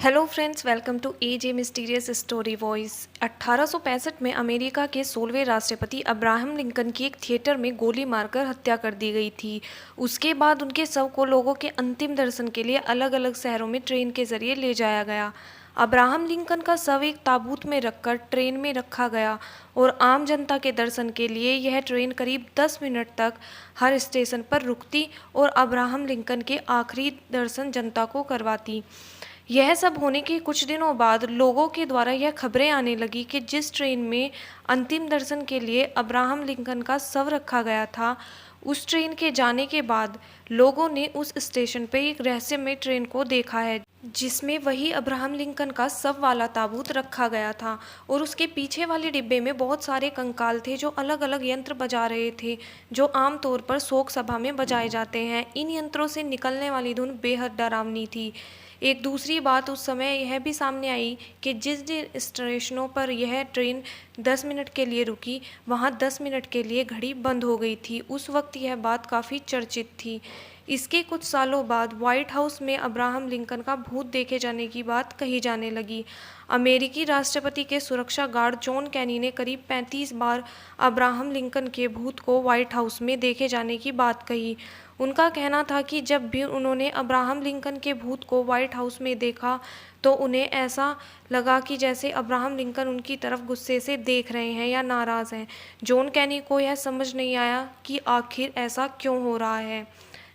Hello friends, welcome to AJ mysterious story voice. 1865 में America के 16वें राष्ट्रपति अब्राहम लिंकन की एक थिएटर में गोली मारकर हत्या कर दी गई थी। उसके बाद उनके शव को लोगों के अंतिम दर्शन के लिए अलग अलग शहरों में ट्रेन के जरिए ले जाया गया। अब्राहम लिंकन का शव एक ताबूत में रखकर ट्रेन में रखा गया और आम जनता के दर्शन के लिए यह ट्रेन करीब 10 मिनट तक हर स्टेशन पर रुकती और अब्राहम लिंकन के आखिरी दर्शन जनता को करवाती। यह सब होने के कुछ दिनों बाद लोगों के द्वारा यह खबरें आने लगी कि जिस ट्रेन में अंतिम दर्शन के लिए अब्राहम लिंकन का शव रखा गया था, उस ट्रेन के जाने के बाद लोगों ने उस स्टेशन पर एक रहस्यमय ट्रेन को देखा है जिसमें वही अब्राहम लिंकन का शव वाला ताबूत रखा गया था और उसके पीछे वाले डिब्बे में बहुत सारे कंकाल थे जो अलग अलग यंत्र बजा रहे थे, जो आमतौर पर शोक सभा में बजाए जाते हैं। इन यंत्रों से निकलने वाली धुन बेहद डरावनी थी। एक दूसरी बात उस समय यह भी सामने आई कि जिस जिन स्टेशनों पर यह ट्रेन 10 मिनट के लिए रुकी, वहाँ 10 मिनट के लिए घड़ी बंद हो गई थी। उस वक्त यह बात काफ़ी चर्चित थी। इसके कुछ सालों बाद व्हाइट हाउस में अब्राहम लिंकन का भूत देखे जाने की बात कही जाने लगी। अमेरिकी राष्ट्रपति के सुरक्षा गार्ड जॉन कैनी ने करीब 35 बार अब्राहम लिंकन के भूत को व्हाइट हाउस में देखे जाने की बात कही। उनका कहना था कि जब भी उन्होंने अब्राहम लिंकन के भूत को व्हाइट हाउस में देखा तो उन्हें ऐसा लगा कि जैसे अब्राहम लिंकन उनकी तरफ गुस्से से देख रहे हैं या नाराज़ हैं। जॉन कैनी को यह समझ नहीं आया कि आखिर ऐसा क्यों हो रहा है।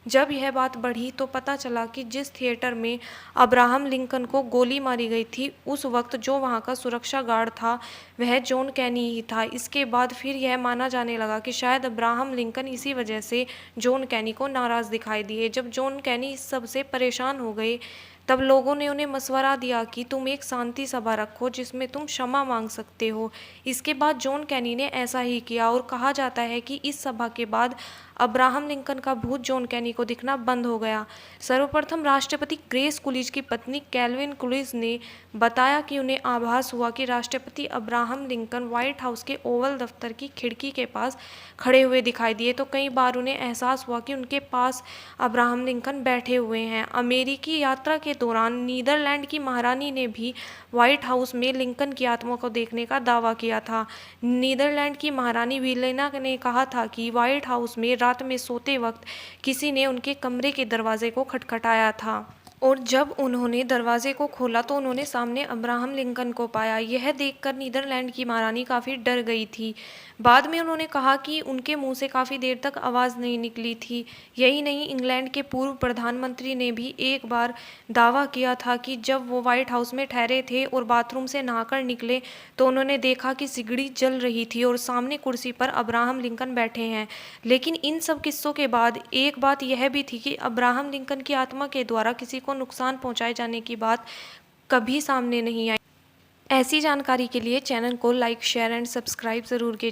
जब यह बात बढ़ी तो पता चला कि जिस थिएटर में अब्राहम लिंकन को गोली मारी गई थी, उस वक्त जो वहां का सुरक्षा गार्ड था वह जॉन कैनी ही था। इसके बाद फिर यह माना जाने लगा कि शायद अब्राहम लिंकन इसी वजह से जॉन कैनी को नाराज़ दिखाई दिए। जब जॉन कैनी इस सब से परेशान हो गए, तब लोगों ने उन्हें मशवरा दिया कि तुम एक शांति सभा रखो जिसमें तुम क्षमा मांग सकते हो। इसके बाद जॉन कैनी ने ऐसा ही किया और कहा जाता है कि इस सभा के बाद अब्राहम लिंकन का भूत जॉन कैनी को दिखना बंद हो गया। सर्वप्रथम राष्ट्रपति ग्रेस कुलिज की पत्नी कैल्विन कुलिज ने बताया कि उन्हें आभास हुआ कि राष्ट्रपति अब्राहम लिंकन व्हाइट हाउस के ओवल दफ्तर की खिड़की के पास खड़े हुए दिखाई दिए, तो कई बार उन्हें एहसास हुआ कि उनके पास अब्राहम लिंकन बैठे हुए हैं। अमेरिकी यात्रा के दौरान नीदरलैंड की महारानी ने भी व्हाइट हाउस में लिंकन की आत्मा को देखने का दावा किया था। नीदरलैंड की महारानी विलेना ने कहा था कि व्हाइट हाउस में रात में सोते वक्त किसी ने उनके कमरे के दरवाजे को खटखटाया था और जब उन्होंने दरवाजे को खोला तो उन्होंने सामने अब्राहम लिंकन को पाया। यह देखकर नीदरलैंड की महारानी काफ़ी डर गई थी। बाद में उन्होंने कहा कि उनके मुंह से काफ़ी देर तक आवाज़ नहीं निकली थी। यही नहीं, इंग्लैंड के पूर्व प्रधानमंत्री ने भी एक बार दावा किया था कि जब वो व्हाइट हाउस में ठहरे थे और बाथरूम से नहाकर निकले तो उन्होंने देखा कि सिगड़ी जल रही थी और सामने कुर्सी पर अब्राहम लिंकन बैठे हैं। लेकिन इन सब किस्सों के बाद एक बात यह भी थी कि अब्राहम लिंकन की आत्मा के द्वारा किसी को नुकसान पहुंचाए जाने की बात कभी सामने नहीं आई। ऐसी जानकारी के लिए चैनल को लाइक, शेयर एंड सब्सक्राइब ज़रूर कीजिए।